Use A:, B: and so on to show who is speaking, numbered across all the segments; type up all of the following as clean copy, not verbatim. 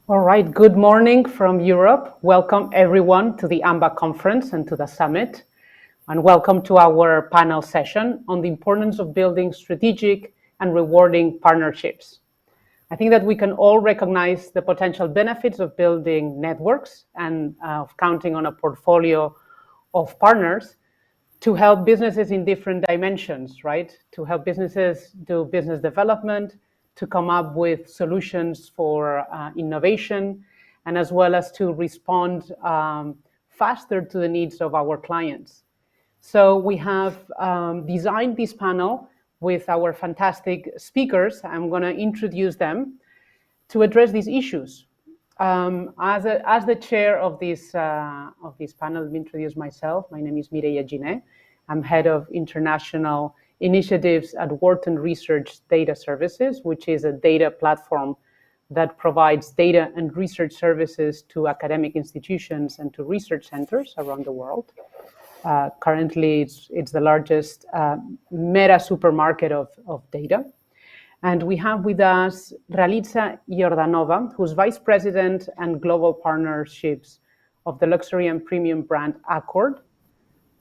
A: All right, good morning from Europe. Welcome everyone to the AMBA conference and to the summit. And welcome to our panel session on the importance of building strategic and rewarding partnerships. I think that we can all recognize the potential benefits of building networks and of counting on a portfolio of partners to help businesses in different dimensions, right? To help businesses do business development, to come up with solutions for innovation, and as well as to respond faster to the needs of our clients. So we have designed this panel with our fantastic speakers. I'm going to introduce them to address these issues. As the chair of this panel, let me introduce myself. My name is Mireia Giné. I'm head of international initiatives at Wharton Research Data Services, which is a data platform that provides data and research services to academic institutions and to research centers around the world. Currently, it's the largest meta supermarket of data. And we have with us Ralitza Iordanova, who's Vice President and Global Partnerships of the luxury and premium brand Accor.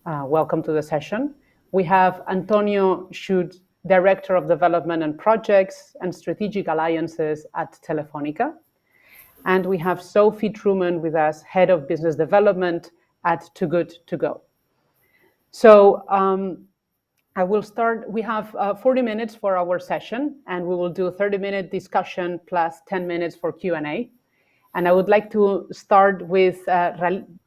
A: Welcome to the session. We have Antonio Schuh, Director of Development and Projects and Strategic Alliances at Telefonica. And we have Sophie Trueman with us, Head of Business Development at Too Good To Go. So I will start. We have 40 minutes for our session, and we will do a 30-minute discussion plus 10 minutes for Q&A. And I would like to start with,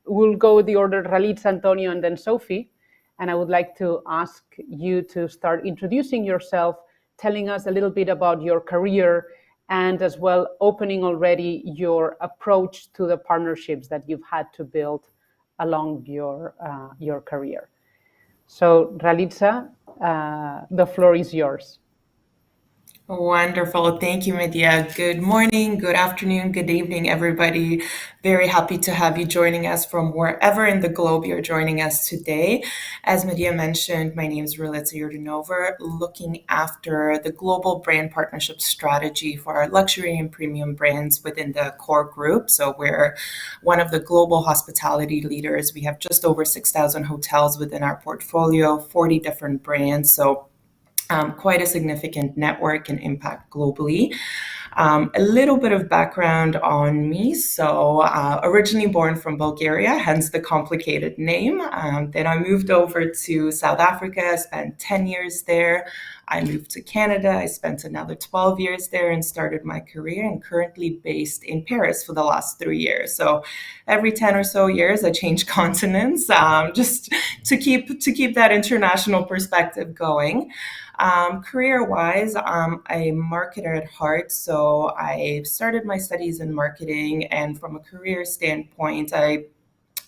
A: we'll go with the order, Ralitza, Antonio, and then Sophie. And I would like to ask you to start introducing yourself, telling us a little bit about your career, and as well opening already your approach to the partnerships that you've had to build along your career. So, Ralitza, the floor is yours.
B: Wonderful. Thank you, Medea. Good morning, good afternoon, good evening, everybody. Very happy to have you joining us from wherever in the globe you're joining us today. As Medea mentioned, my name is Ralitza Iordanova, looking after the global brand partnership strategy for our luxury and premium brands within the Accor group. So we're one of the global hospitality leaders. We have just over 6,000 hotels within our portfolio, 40 different brands. So quite a significant network and impact globally. A little bit of background on me. So originally born from Bulgaria, hence the complicated name. Then I moved over to South Africa, spent 10 years there. I moved to Canada. I spent another 12 years there and started my career, and currently based in Paris for the last 3 years. So every 10 or so years, I change continents just to keep that international perspective going. Career-wise, I'm a marketer at heart, so I started my studies in marketing, and from a career standpoint, I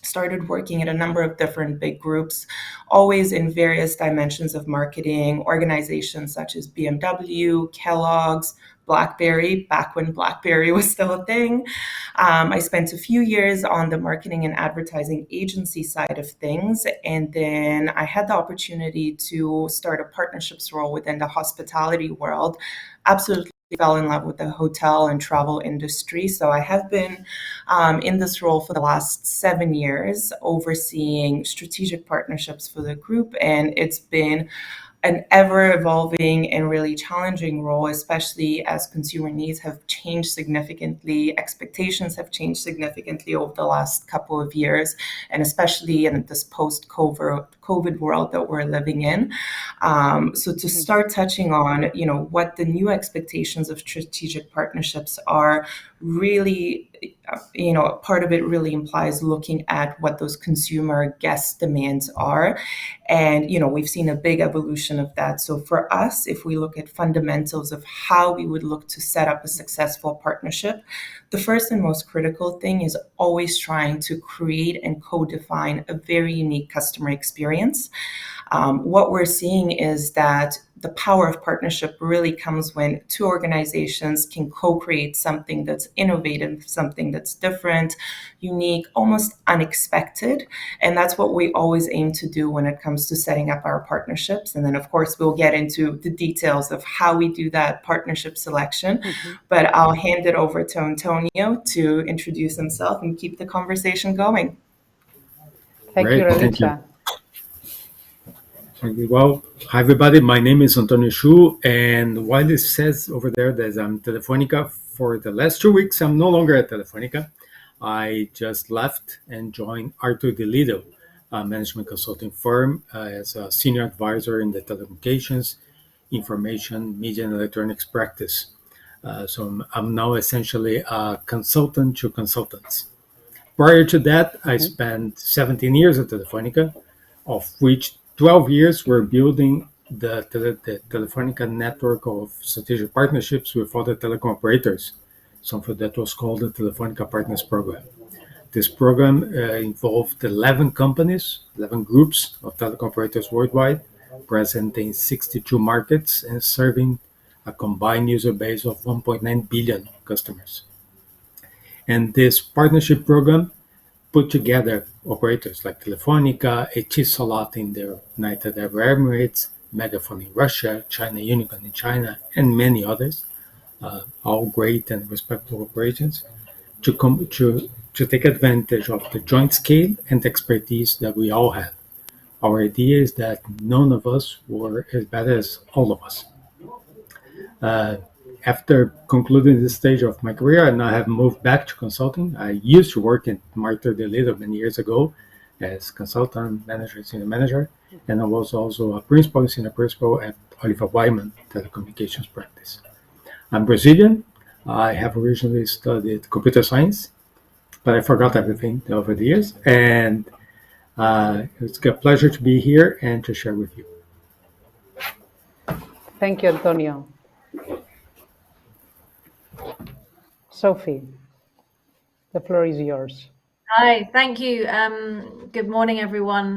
B: started working at a number of different big groups, always in various dimensions of marketing, organizations such as BMW, Kellogg's, BlackBerry, back when BlackBerry was still a thing. I spent a few years on the marketing and advertising agency side of things, and then I had the opportunity to start a partnerships role within the hospitality world. Absolutely fell in love with the hotel and travel industry. So I have been in this role for the last 7 years, overseeing strategic partnerships for the group, and it's been an ever-evolving and really challenging role, especially as consumer needs have changed significantly, expectations have changed significantly over the last couple of years, and especially in this post-COVID world that we're living in. So to start touching on, what the new expectations of strategic partnerships are, really, part of it really implies looking at what those consumer guest demands are. And, we've seen a big evolution of that. So for us, if we look at fundamentals of how we would look to set up a successful partnership, the first and most critical thing is always trying to create and co-define a very unique customer experience. What we're seeing is that the power of partnership really comes when two organizations can co-create something that's innovative, something that's different, unique, almost unexpected. And that's what we always aim to do when it comes to setting up our partnerships. And then, of course, we'll get into the details of how we do that partnership selection. But I'll hand it over to Antonio to introduce himself and keep the conversation going.
A: Thank you,
C: Great, thank you.
A: Ralitza.
C: Well, hi everybody. My name is Antonio Schuh, and while it says over there that I'm Telefonica, for the last 2 weeks, I'm no longer at Telefonica. I just left and joined Arthur DeLido, a management consulting firm, as a senior advisor in the telecommunications, information, media, and electronics practice. So I'm now essentially a consultant to consultants. Prior to that, I spent 17 years at Telefonica, of which 12 years were building the Telefonica network of strategic partnerships with other telecom operators, something that was called the Telefonica Partners Program. This program involved 11 companies, 11 groups of telecom operators worldwide, present in 62 markets and serving a combined user base of 1.9 billion customers. And this partnership program put together operators like Telefonica, Etisalat in the United Arab Emirates, Megaphone in Russia, China Unicom in China, and many others, all great and respectable operations, to take advantage of the joint scale and expertise that we all have. Our idea is that none of us were as bad as all of us. After concluding this stage of my career, and I have moved back to consulting. I used to work in Arthur DeLido many years ago as consultant, manager, senior manager, and I was also a principal, senior principal at Oliver Wyman telecommunications practice. I'm Brazilian. I have originally studied computer science, but I forgot everything over the years, and it's a pleasure to be here and to share with you.
A: Thank you, Antonio. Sophie, the floor is yours.
D: Hi, thank you. Good morning, everyone.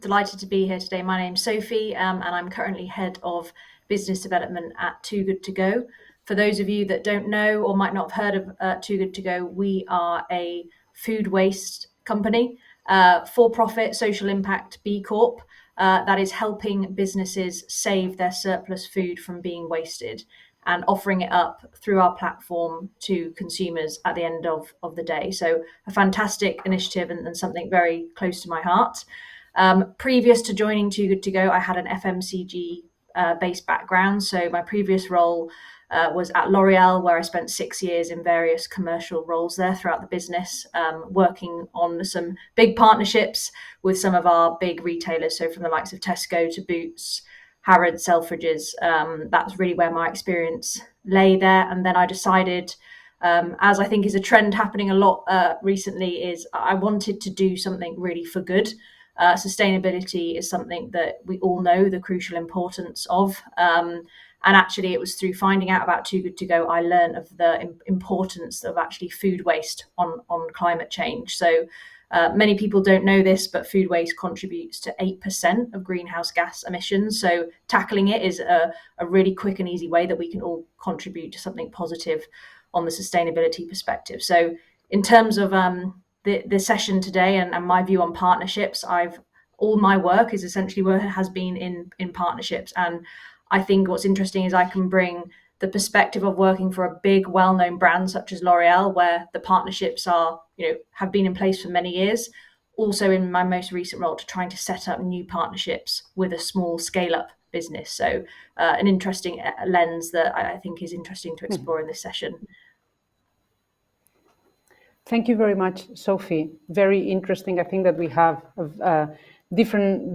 D: Delighted to be here today. My name's Sophie, and I'm currently head of business development at Too Good To Go. For those of you that don't know or might not have heard of Too Good To Go, we are a food waste company, for-profit, social impact B Corp, that is helping businesses save their surplus food from being wasted and offering it up through our platform to consumers at the end of the day. So a fantastic initiative and something very close to my heart. Previous to joining Too Good To Go, I had an FMCG based background. So my previous role was at L'Oreal, where I spent 6 years in various commercial roles there throughout the business, working on some big partnerships with some of our big retailers. So from the likes of Tesco to Boots, Harrods, Selfridges. That's really where my experience lay there. And then I decided, as I think is a trend happening a lot recently, is I wanted to do something really for good. Sustainability is something that we all know the crucial importance of. And actually, it was through finding out about Too Good To Go, I learned of the importance of actually food waste on climate change. So many people don't know this, but food waste contributes to 8% of greenhouse gas emissions. So tackling it is a really quick and easy way that we can all contribute to something positive on the sustainability perspective. So in terms of the session today and my view on partnerships, all my work is essentially where it has been in partnerships. And I think what's interesting is I can bring the perspective of working for a big, well-known brand such as L'Oreal, where the partnerships have been in place for many years. Also in my most recent role to trying to set up new partnerships with a small scale-up business. So an interesting lens that I think is interesting to explore in this session.
A: Thank you very much, Sophie. Very interesting. I think that we have different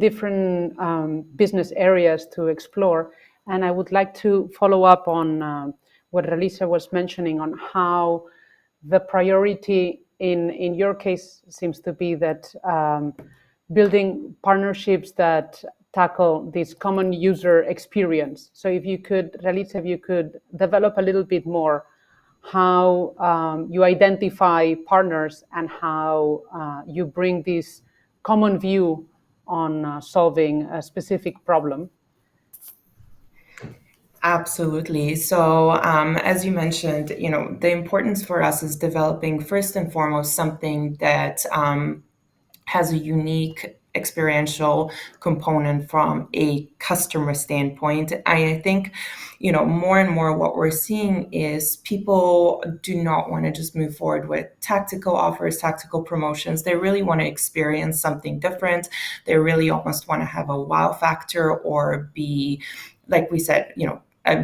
A: business areas to explore. And I would like to follow up on what Ralitza was mentioning on how the priority in your case seems to be that building partnerships that tackle this common user experience. So if you could, Ralitza, if you could develop a little bit more how you identify partners and how you bring this common view on solving a specific problem.
B: Absolutely. So, as you mentioned, the importance for us is developing first and foremost something that has a unique experiential component from a customer standpoint. I think, more and more what we're seeing is people do not want to just move forward with tactical offers, tactical promotions. They really want to experience something different. They really almost want to have a wow factor or be, like we said,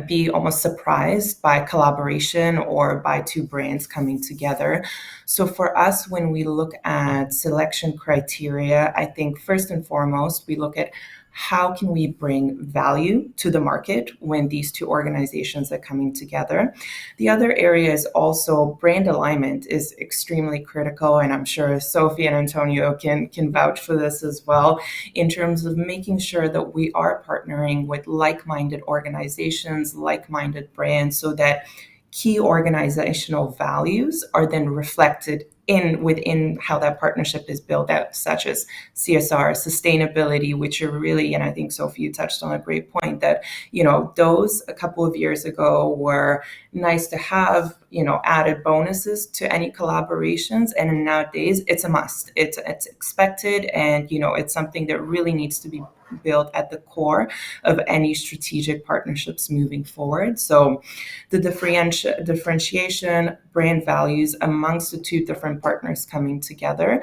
B: be almost surprised by collaboration or by two brands coming together. So for us, when we look at selection criteria, I think first and foremost, we look at how can we bring value to the market when these two organizations are coming together. The other area is also brand alignment is extremely critical, and I'm sure Sophie and Antonio can vouch for this as well, in terms of making sure that we are partnering with like-minded organizations, like-minded brands, so that key organizational values are then reflected within how that partnership is built out, such as CSR, sustainability, which are really, and I think Sophie, you touched on a great point that, those a couple of years ago were nice to have, added bonuses to any collaborations. And nowadays it's a must. It's expected, and, it's something that really needs to be built at the core of any strategic partnerships moving forward. So the differentiation, brand values amongst the two different partners coming together.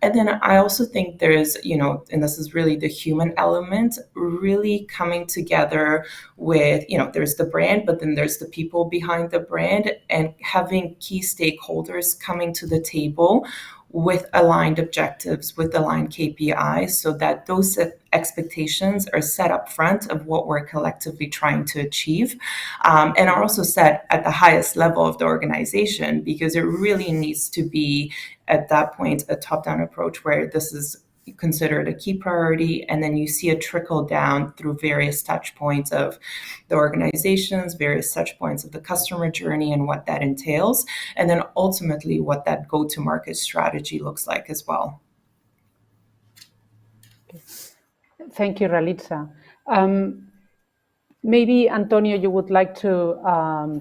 B: And then I also think there's, and this is really the human element, really coming together with, there's the brand, but then there's the people behind the brand, and having key stakeholders coming to the table with aligned objectives, with aligned KPIs, so that those expectations are set up front of what we're collectively trying to achieve, and are also set at the highest level of the organization, because it really needs to be, at that point, a top-down approach where this is considered a key priority, and then you see a trickle down through various touch points of the organizations, various touch points of the customer journey and what that entails, and then ultimately what that go-to-market strategy looks like as well.
A: Thank you, Ralitza. Maybe, Antonio, you would like to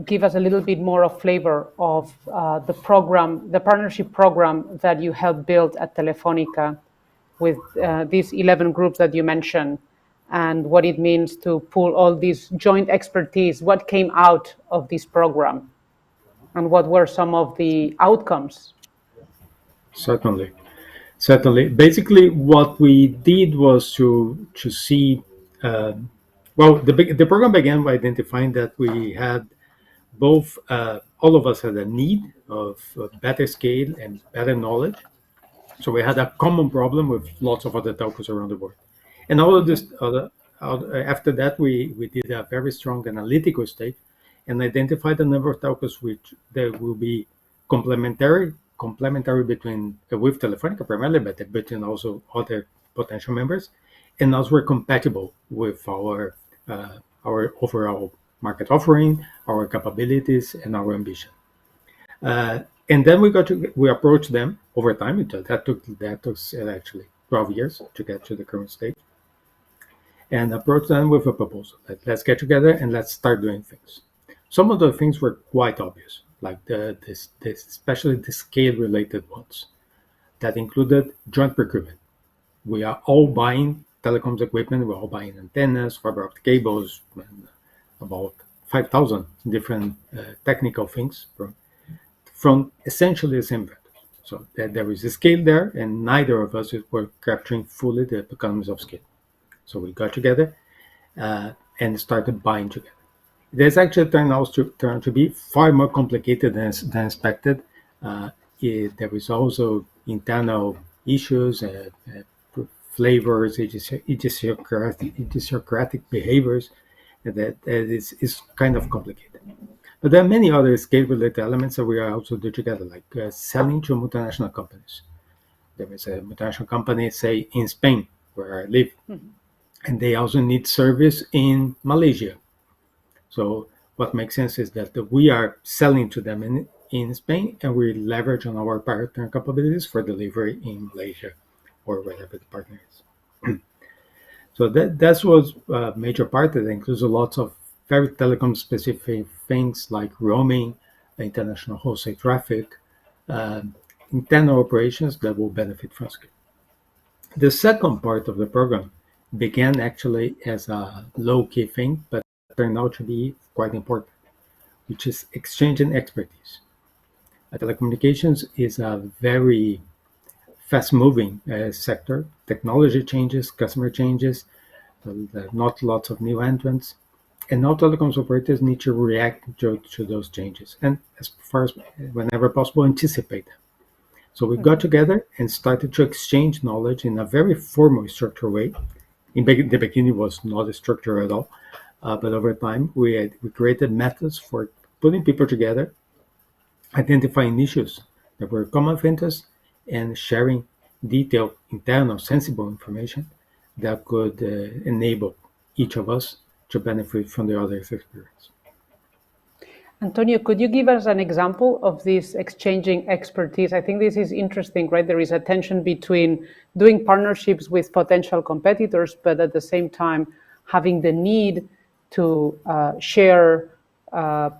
A: give us a little bit more of flavor of the program, the partnership program that you helped build at Telefonica with these 11 groups that you mentioned, and what it means to pull all these joint expertise. What came out of this program, and what were some of the outcomes?
C: Certainly. Basically, what we did was to see. The program began by identifying that we had both. All of us had a need of better scale and better knowledge. So we had a common problem with lots of other telcos around the world. And all of this, after that, we did a very strong analytical stage and identified a number of telcos which there will be complementary between with Telefonica primarily, but between also other potential members, and also were compatible with our overall market offering, our capabilities, and our ambition. And then we approached them over time. That took actually 12 years to get to the current state, and approached them with a proposal that let's get together and let's start doing things. Some of the things were quite obvious, like especially the scale-related ones that included joint procurement. We are all buying telecoms equipment. We're all buying antennas, fiber optic cables, and about 5,000 different technical things from essentially the same vendor. So there is a scale there, and neither of us were capturing fully the economies of scale. So we got together and started buying together. This actually turned out to be far more complicated than expected. There was also internal issues, flavors, idiosyncratic behaviors that is kind of complicated. But there are many other scale-related elements that we are also do together, like selling to multinational companies. There is a multinational company, say, in Spain, where I live, and they also need service in Malaysia. So what makes sense is that we are selling to them in Spain, and we leverage on our partner capabilities for delivery in Malaysia or wherever the partner is. So that was a major part. That includes a lot of very telecom-specific things like roaming, international wholesale traffic, internal operations that will benefit from Schuh. The second part of the program began actually as a low-key thing, but turned out to be quite important, which is exchanging expertise. Telecommunications is a very fast-moving sector. Technology changes, customer changes, not lots of new entrants, and now telecoms operators need to react to those changes, and as far as whenever possible, anticipate them. So we got together and started to exchange knowledge in a very formal, structured way. In the beginning, was not a structure at all, but over time, we created methods for putting people together, identifying issues that were common of interest, and sharing detailed, internal, sensible information that could enable each of us to benefit from the other's experience.
A: Antonio, could you give us an example of this exchanging expertise? I think this is interesting, right? There is a tension between doing partnerships with potential competitors, but at the same time, having the need to share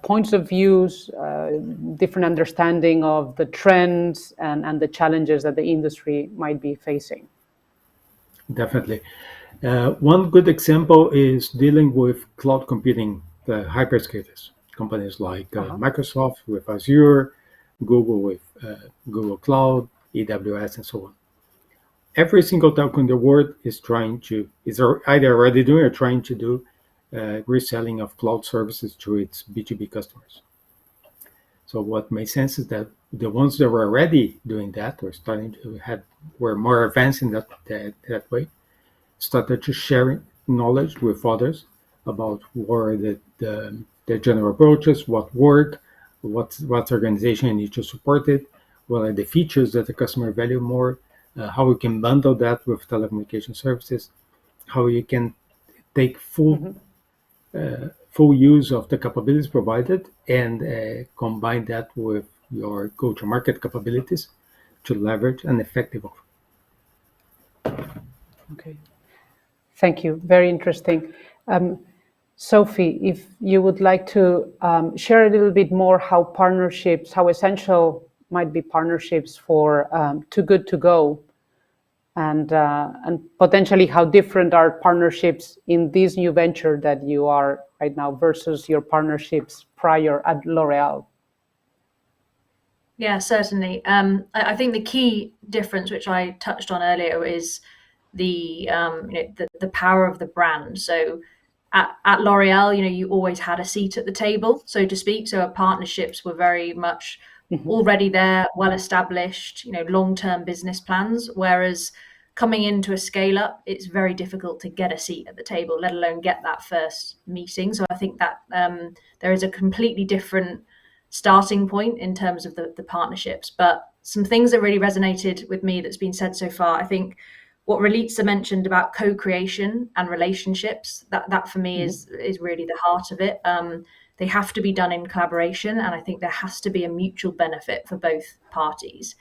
A: points of views, different understanding of the trends and the challenges that the industry might be facing.
C: Definitely. One good example is dealing with cloud computing, the hyperscalers, companies like Microsoft with Azure, Google with Google Cloud, AWS, and so on. Every single telco in the world is either already doing or trying to do reselling of cloud services to its B2B customers. So what makes sense is that the ones that were already doing that or were more advanced in that way, started to share knowledge with others about what are the general approaches, what work, what organization needs to support it, what are the features that the customer value more, how we can bundle that with telecommunication services, how you can take full use of the capabilities provided and combine that with your go-to-market capabilities to leverage an effective offer.
A: Okay. Thank you. Very interesting. Sophie, if you would like to share a little bit more how essential might be partnerships for Too Good To Go, and potentially how different are partnerships in this new venture that you are right now versus your partnerships prior at L'Oréal?
D: Yeah, certainly. I think the key difference, which I touched on earlier, is the power of the brand. So at L'Oréal, you always had a seat at the table, so to speak. So our partnerships were very much already there, well established, long-term business plans. Whereas coming into a scale up, it's very difficult to get a seat at the table, let alone get that first meeting. So I think that there is a completely different starting point in terms of the partnerships. But some things that really resonated with me that's been said so far, I think what Ralitza mentioned about co-creation and relationships, that for me is really the heart of it. They have to be done in collaboration, and I think there has to be a mutual benefit for both parties.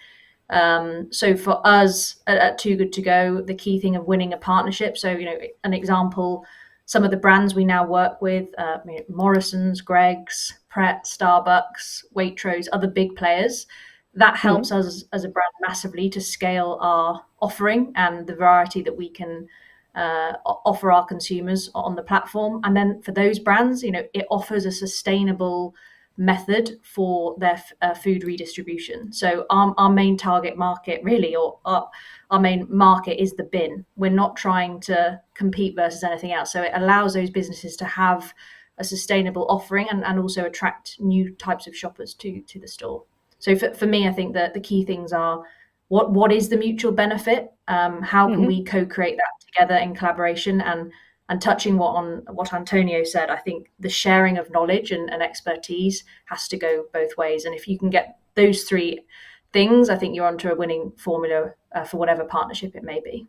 D: So for us at Too Good To Go, the key thing of winning a partnership, so an example, some of the brands we now work with, Morrison's, Greggs, Pret, Starbucks, Waitrose, other big players, that helps us as a brand massively to scale our offering and the variety that we can offer our consumers on the platform. And then for those brands, it offers a sustainable method for their food redistribution. So our main target market really, or our main market, is the bin. We're not trying to compete versus anything else. So it allows those businesses to have a sustainable offering and also attract new types of shoppers to the store. So for me, I think that the key things are what is the mutual benefit? How can we co-create that together in collaboration? And touching what Antonio said, I think the sharing of knowledge and expertise has to go both ways. And if you can get those three things, I think you're onto a winning formula for whatever partnership it may be.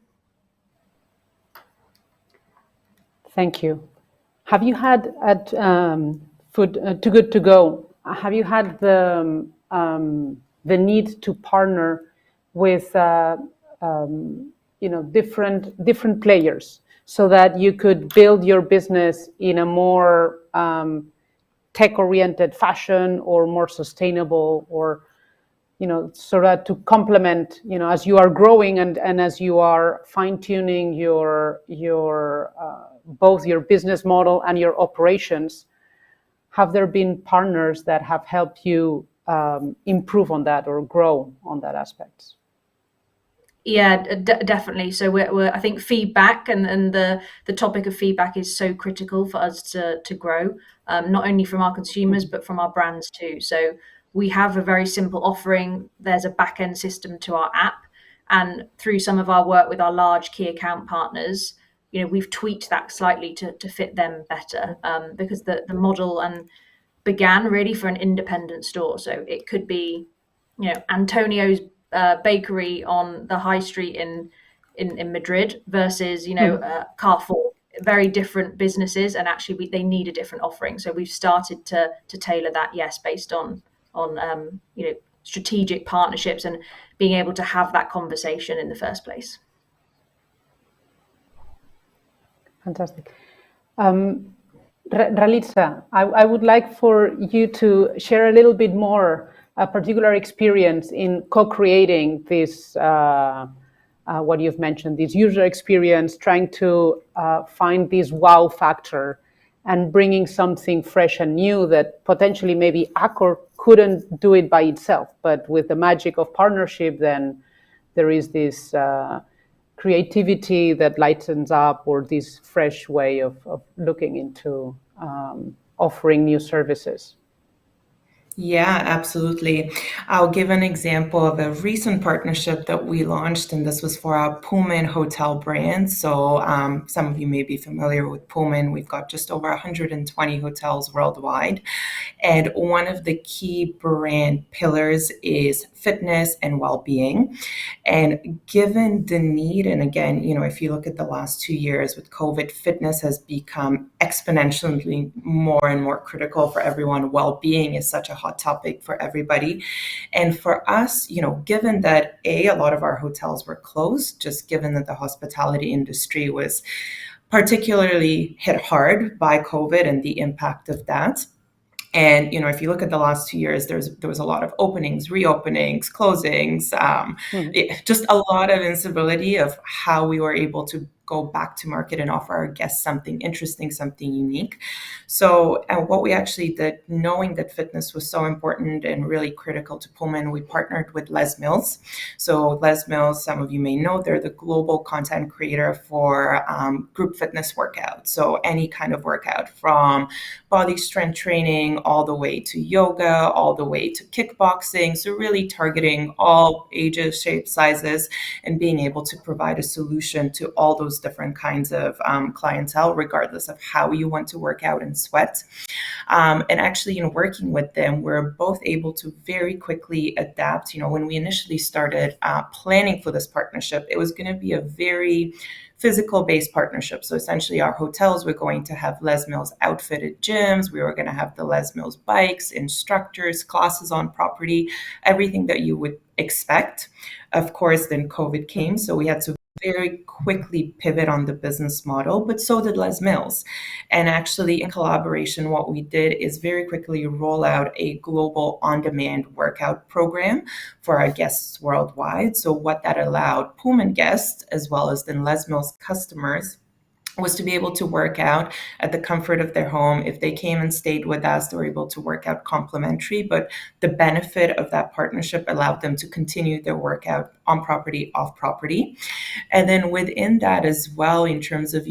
A: Thank you. Have you had at Too Good To Go, have you had the need to partner with different players? so that you could build your business in a more tech-oriented fashion or more sustainable, or so that to complement, as you are growing and as you are fine-tuning your both your business model and your operations, have there been partners that have helped you improve on that or grow on that aspect?
D: Yeah, definitely. So I think feedback and the topic of feedback is so critical for us to grow, not only from our consumers but from our brands too. So we have a very simple offering. There's a back end system to our app, and through some of our work with our large key account partners, we've tweaked that slightly to fit them better, because the model began really for an independent store. So it could be, Antonio's bakery on the high street in Madrid versus Carrefour. Very different businesses, and actually they need a different offering. So we've started to tailor that, yes, based on strategic partnerships and being able to have that conversation in the first place.
A: Fantastic. Ralitza, I would like for you to share a little bit more a particular experience in co-creating this, what you've mentioned, this user experience, trying to find this wow factor and bringing something fresh and new that potentially maybe Accor couldn't do it by itself. But with the magic of partnership, then there is this creativity that lightens up, or this fresh way of looking into offering new services.
B: Yeah, absolutely. I'll give an example of a recent partnership that we launched, and this was for our Pullman hotel brand. So some of you may be familiar with Pullman. We've got just over 120 hotels worldwide. And one of the key brand pillars is fitness and well-being. And given the need, and again, if you look at the last 2 years with COVID, fitness has become exponentially more and more critical for everyone. Well-being is such a hot topic for everybody. And for us, given that a lot of our hotels were closed, just given that the hospitality industry was particularly hit hard by COVID and the impact of that. And if you look at the last 2 years, there was a lot of openings, reopenings, closings, just a lot of instability of how we were able to go back to market and offer our guests something interesting, something unique. So what we actually did, knowing that fitness was so important and really critical to Pullman, we partnered with Les Mills. So Les Mills, some of you may know, they're the global content creator for group fitness workouts. So any kind of workout, from body strength training all the way to yoga, all the way to kickboxing. So really targeting all ages, shapes, sizes, and being able to provide a solution to all those different kinds of clientele, regardless of how you want to work out and sweat. And actually, working with them, we're both able to very quickly adapt. When we initially started planning for this partnership, it was going to be a very physical-based partnership. So essentially, our hotels were going to have Les Mills outfitted gyms. We were going to have the Les Mills bikes, instructors, classes on property, everything that you would expect. Of course, then COVID came, so we had to very quickly pivot on the business model, but so did Les Mills. And actually, in collaboration, what we did is very quickly roll out a global on-demand workout program for our guests worldwide. So what that allowed Pullman guests, as well as then Les Mills customers, was to be able to work out at the comfort of their home. If they came and stayed with us, they were able to work out complimentary, but the benefit of that partnership allowed them to continue their workout on property, off property. And then within that as well, in terms of,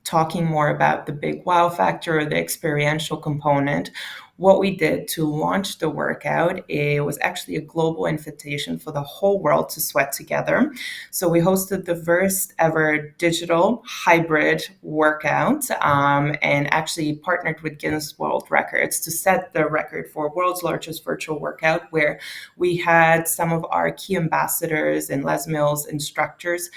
B: talking more about the big wow factor or the experiential component, what we did to launch the workout, it was actually a global invitation for the whole world to sweat together. So we hosted the first ever digital hybrid workout, and actually partnered with Guinness World Records to set the record for world's largest virtual workout, where we had some of our key ambassadors and Les Mills instructors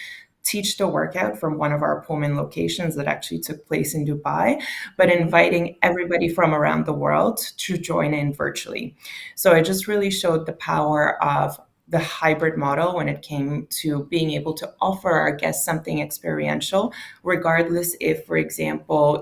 B: teach the workout from one of our Pullman locations that actually took place in Dubai, but inviting everybody from around the world to join in virtually. So it just really showed the power of the hybrid model when it came to being able to offer our guests something experiential, regardless if, for example,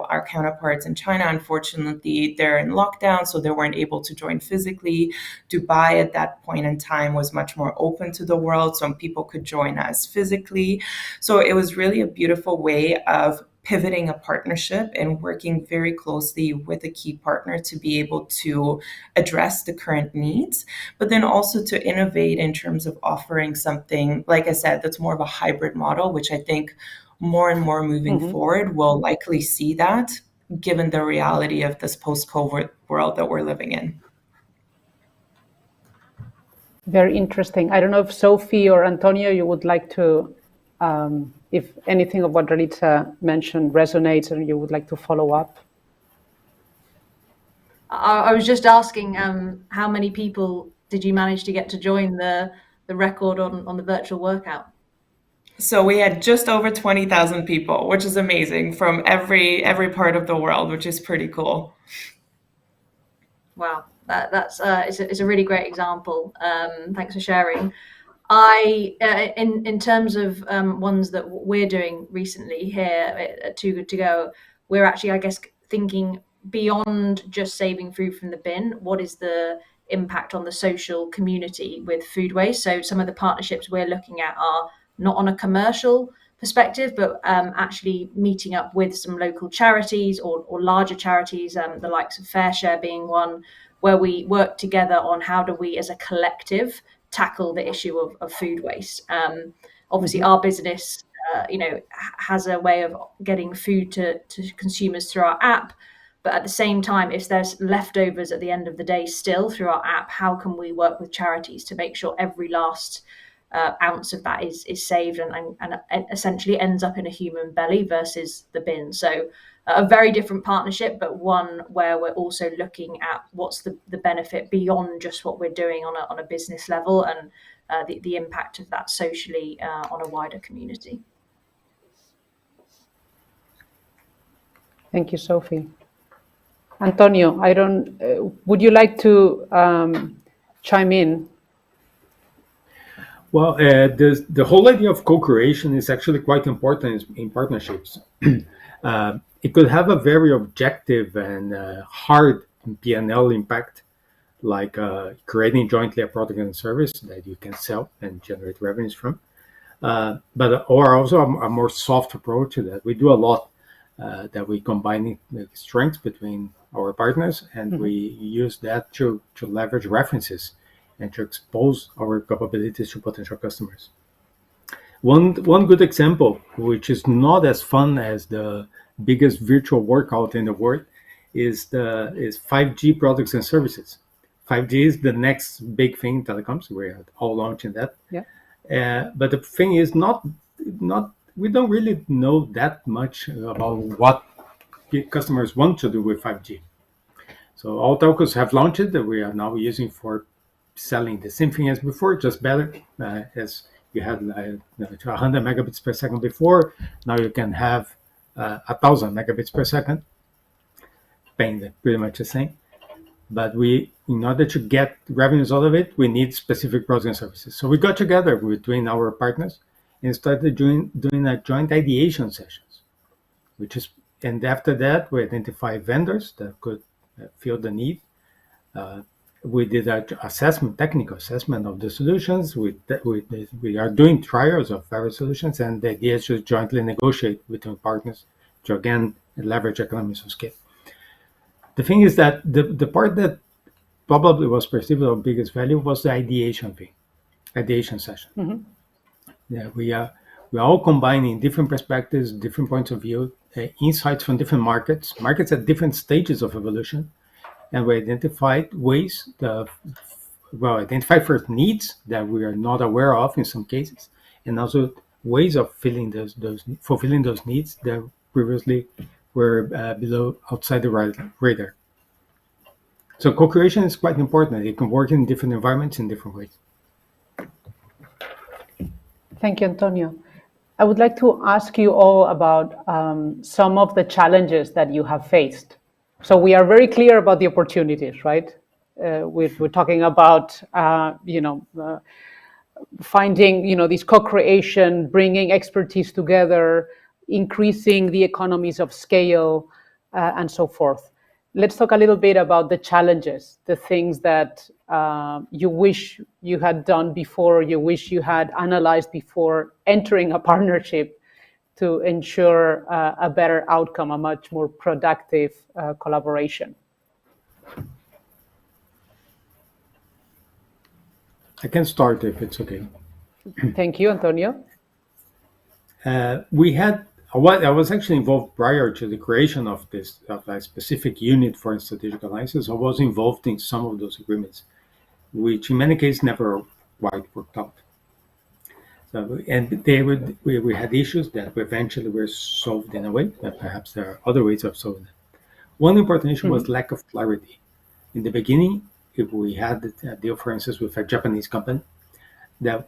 B: our counterparts in China, unfortunately, they're in lockdown, so they weren't able to join physically. Dubai at that point in time was much more open to the world, so people could join us physically. So it was really a beautiful way of pivoting a partnership and working very closely with a key partner to be able to address the current needs, but then also to innovate in terms of offering something, like I said, that's more of a hybrid model, which I think more and more moving forward will likely see that, given the reality of this post-COVID world that we're living in.
A: Very interesting. I don't know if Sophie or Antonio, you would like to, if anything of what Ralitza mentioned resonates and you would like to follow up.
D: I was just asking, how many people did you manage to get to join the record on the virtual workout?
B: So we had just over 20,000 people, which is amazing, from every part of the world, which is pretty cool.
D: Wow, that's it's a really great example. Thanks for sharing. In terms of ones that we're doing recently here at Too Good To Go, we're actually, I guess, thinking beyond just saving food from the bin. What is the impact on the social community with food waste? So some of the partnerships we're looking at are not on a commercial perspective, but actually meeting up with some local charities or larger charities, the likes of Fair Share being one, where we work together on how do we as a collective tackle the issue of food waste. Obviously, our business, has a way of getting food to consumers through our app. But at the same time, if there's leftovers at the end of the day still through our app, how can we work with charities to make sure every last ounce of that is saved and essentially ends up in a human belly versus the bin? So a very different partnership, but one where we're also looking at what's the benefit beyond just what we're doing on a business level and the impact of that socially on a wider community.
A: Thank you, Sophie. Antonio, would you like to chime in?
C: Well, the whole idea of co-creation is actually quite important in partnerships. It could have a very objective and hard P&L impact, like creating jointly a product and service that you can sell and generate revenues from. Or also a more soft approach to that. We do a lot that we combine the strengths between our partners, and we use that to leverage references and to expose our capabilities to potential customers. One good example, which is not as fun as the biggest virtual workout in the world, is 5G products and services. 5G is the next big thing in telecoms. We are all launching that.
A: Yeah.
C: But the thing is not we don't really know that much about what customers want to do with 5G. So all telcos have launched it that we are now using for selling the same thing as before, just better. As you had 100 megabits per second before, now you can have 1,000 megabits per second, paying pretty much the same. But in order to get revenues out of it, we need specific products and services. So we got together between our partners and started doing a joint ideation sessions, and after that we identify vendors that could fill the need. We did an technical assessment of the solutions. We are doing trials of various solutions, and the idea is to jointly negotiate between partners to again leverage economies of scale. The thing is that the part that probably was perceived of biggest value was the ideation session. Yeah, we're all combining different perspectives, different points of view, insights from different markets at different stages of evolution, and we identified identify first needs that we are not aware of in some cases, and also ways of fulfilling those needs that previously were outside the radar. So co-creation is quite important. It can work in different environments in different ways.
A: Thank you, Antonio. I would like to ask you all about some of the challenges that you have faced. So we are very clear about the opportunities, right? we're talking about, finding, this co-creation, bringing expertise together, increasing the economies of scale, and so forth. Let's talk a little bit about the challenges, the things that you wish you had done before, you wish you had analyzed before entering a partnership to ensure a better outcome, a much more productive collaboration.
C: I can start if it's okay.
A: Thank you, Antonio.
C: I was actually involved prior to the creation of a specific unit for strategic alliances. I was involved in some of those agreements, which in many cases never quite worked out. So, and we had issues that eventually were solved in a way, but perhaps there are other ways of solving it. One important issue was lack of clarity. In the beginning, if we had a deal, for instance, with a Japanese company, that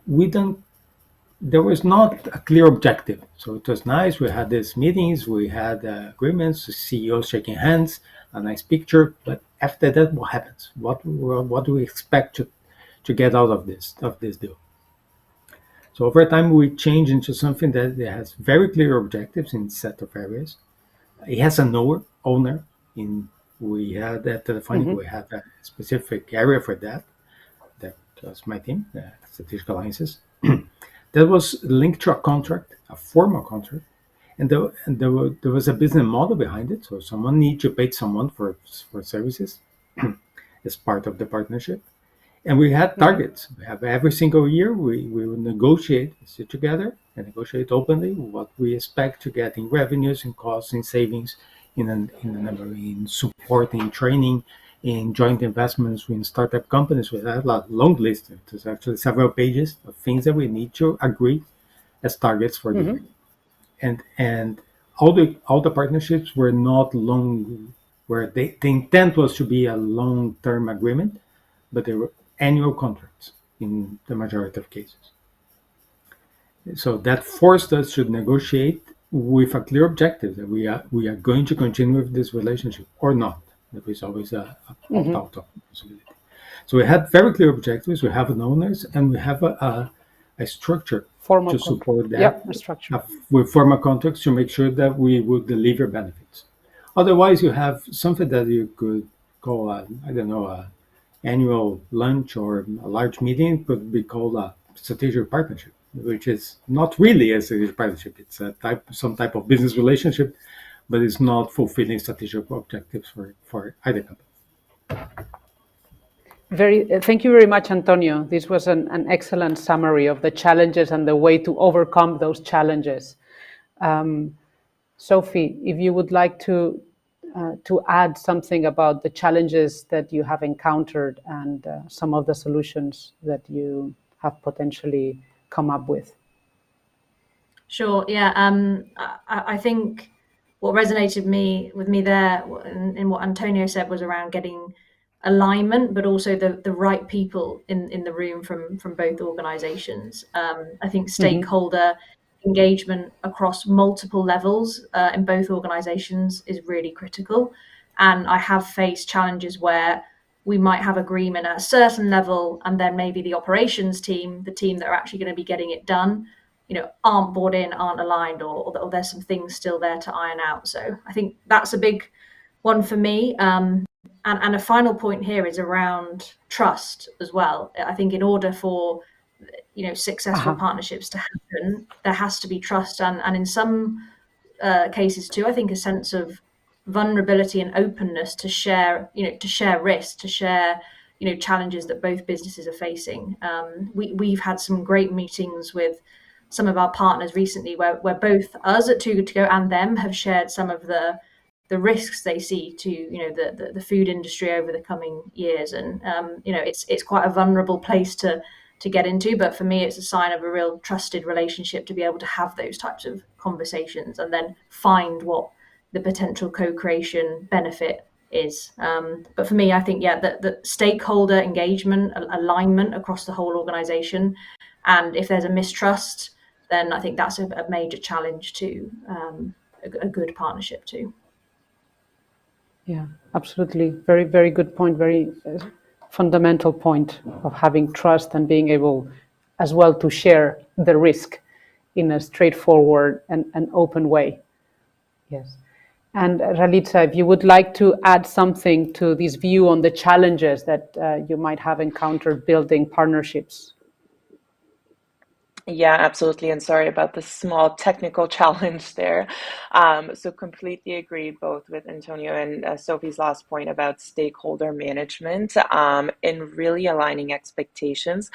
C: there was not a clear objective. So it was nice. We had these meetings, we had agreements, the CEOs shaking hands, a nice picture. But after that, what happens? What do we expect to get out of this deal? So over time, we change into something that has very clear objectives in a set of areas. It has an owner. We had at Telefonica, we had a specific area for that. That was my team, Strategic Alliances. That was linked to a contract, a formal contract, and there was a business model behind it. So someone needs to pay someone for services as part of the partnership. And we had targets. We have every single year we will negotiate, sit together and negotiate openly what we expect to get in revenues, in costs, in savings, in support, in training, in joint investments in startup companies. We had a long list. There's actually several pages of things that we need to agree as targets for the year. And all the partnerships were not long, where the intent was to be a long-term agreement, but they were annual contracts in the majority of cases. So that forced us to negotiate with a clear objective that we are going to continue with this relationship or not. There is always a opt-out possibility. So we had very clear objectives. We have an owners, and we have a structure
A: Formal
C: to support that.
A: Yep, a structure.
C: With formal contracts to make sure that we would deliver benefits. Otherwise, you have something that you could call a annual lunch or a large meeting could be called a strategic partnership, which is not really a strategic partnership. It's some type of business relationship, but it's not fulfilling strategic objectives for either company.
A: Thank you very much, Antonio. This was an excellent summary of the challenges and the way to overcome those challenges. Sophie, if you would like to add something about the challenges that you have encountered and some of the solutions that you have potentially come up with.
D: Sure. Yeah. I think what resonated with me there in what Antonio said was around getting alignment, but also the right people in the room from both organizations. I think stakeholder engagement across multiple levels in both organizations is really critical. And I have faced challenges where we might have agreement at a certain level, and then maybe the operations team, the team that are actually going to be getting it done, aren't bought in, aren't aligned, or there's some things still there to iron out. So I think that's a big one for me. And a final point here is around trust as well. I think in order for successful partnerships to happen, there has to be trust, and in some cases too, I think a sense of vulnerability and openness to share risks, to share challenges that both businesses are facing. We've had some great meetings with some of our partners recently where both us at Too Good To Go and them have shared some of the risks they see to the food industry over the coming years, and it's quite a vulnerable place to get into, but for me it's a sign of a real trusted relationship to be able to have those types of conversations and then find what the potential co-creation benefit is. But for me, I think the stakeholder engagement, alignment across the whole organization, and if there's a mistrust, then I think that's a major challenge to a good partnership too.
A: Yeah, absolutely. Very, very good point. Very fundamental point of having trust and being able as well to share the risk in a straightforward and open way. Yes. And Ralitza, if you would like to add something to this view on the challenges that you might have encountered building partnerships.
B: Yeah, absolutely. And sorry about the small technical challenge there. So completely agree both with Antonio and Sophie's last point about stakeholder management and really aligning expectations.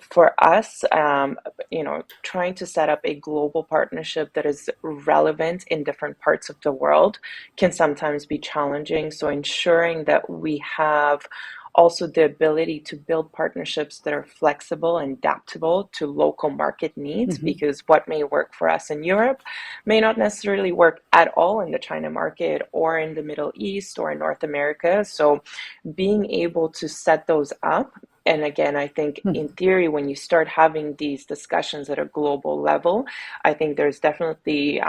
B: For us, trying to set up a global partnership that is relevant in different parts of the world can sometimes be challenging. So ensuring that we have also the ability to build partnerships that are flexible and adaptable to local market needs, because what may work for us in Europe may not necessarily work at all in the China market or in the Middle East or in North America. So being able to set those up. And again, I think in theory, when you start having these discussions at a global level, I think there's definitely,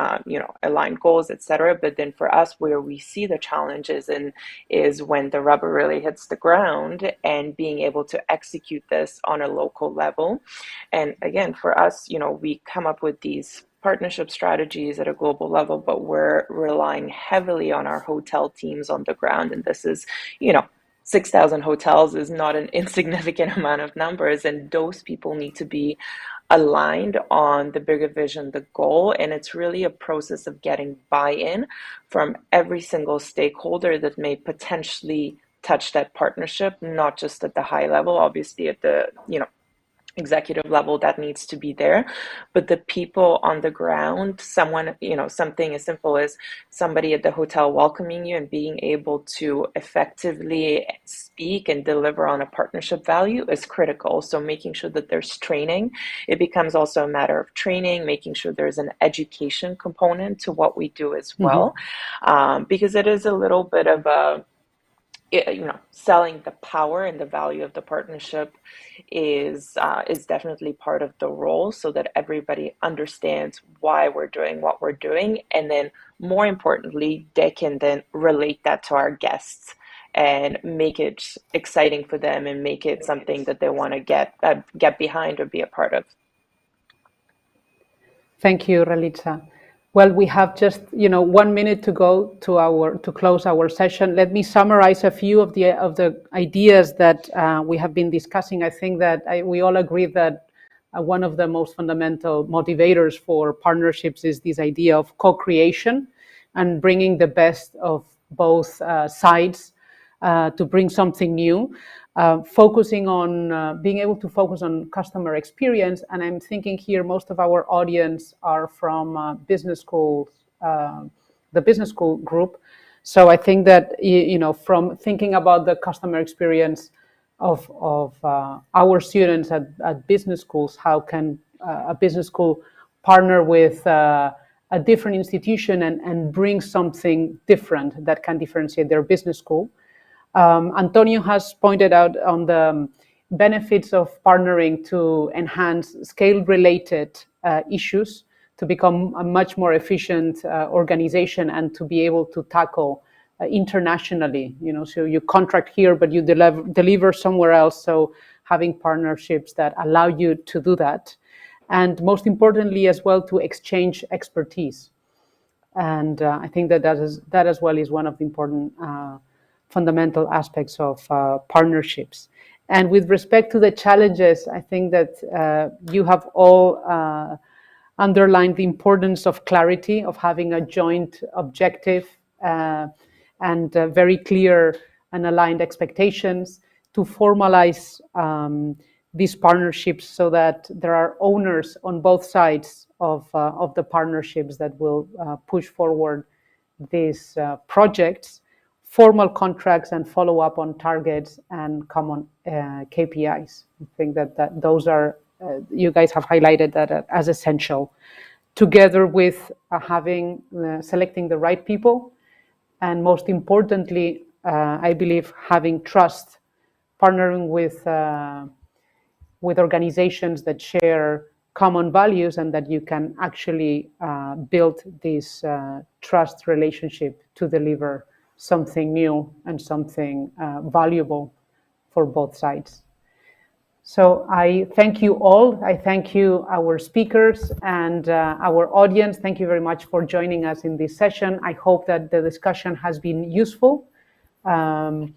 B: aligned goals, etc. But then for us, where we see the challenges is when the rubber really hits the ground and being able to execute this on a local level. And again, for us, we come up with these partnership strategies at a global level, but we're relying heavily on our hotel teams on the ground. And this is, 6,000 hotels is not an insignificant amount of numbers, and those people need to be aligned on the bigger vision, the goal, and it's really a process of getting buy-in from every single stakeholder that may potentially touch that partnership, not just at the high level, obviously at the, executive level that needs to be there, but the people on the ground, something as simple as somebody at the hotel welcoming you and being able to effectively speak and deliver on a partnership value is critical. So making sure that there's training, it becomes also a matter of training, making sure there's an education component to what we do as well, because it is a little bit of a selling the power and the value of the partnership is definitely part of the role, so that everybody understands why we're doing what we're doing, and then more importantly, they can then relate that to our guests and make it exciting for them and make it something that they want to get behind or be a part of.
A: Thank you, Ralitza. Well, we have just 1 minute to go to close our session. Let me summarize a few of the ideas that we have been discussing. I think that we all agree that one of the most fundamental motivators for partnerships is this idea of co-creation and bringing the best of both sides to bring something new. Focusing on being able to focus on customer experience. And I'm thinking here most of our audience are from business schools, the business school group. So I think that, from thinking about the customer experience of our students at business schools, how can a business school partner with a different institution and bring something different that can differentiate their business school? Antonio has pointed out on the benefits of partnering to enhance scale-related issues, to become a much more efficient organization and to be able to tackle internationally. So you contract here, but you deliver somewhere else. So having partnerships that allow you to do that. And most importantly as well, to exchange expertise. And I think that as well is one of the important fundamental aspects of partnerships. And with respect to the challenges, I think that you have all underlined the importance of clarity, of having a joint objective and very clear and aligned expectations, to formalize these partnerships so that there are owners on both sides of the partnerships that will push forward these projects, formal contracts, and follow up on targets and common KPIs. I think that those are, you guys have highlighted that as essential, together with selecting the right people, and most importantly, I believe having trust, partnering with organizations that share common values and that you can actually build this trust relationship to deliver something new and something valuable for both sides. So I thank you all. I thank you, our speakers and our audience. Thank you very much for joining us in this session. I hope that the discussion has been useful. And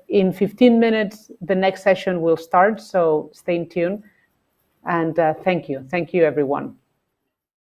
A: in 15 minutes, the next session will start, so stay tuned. And thank you. Thank you, everyone.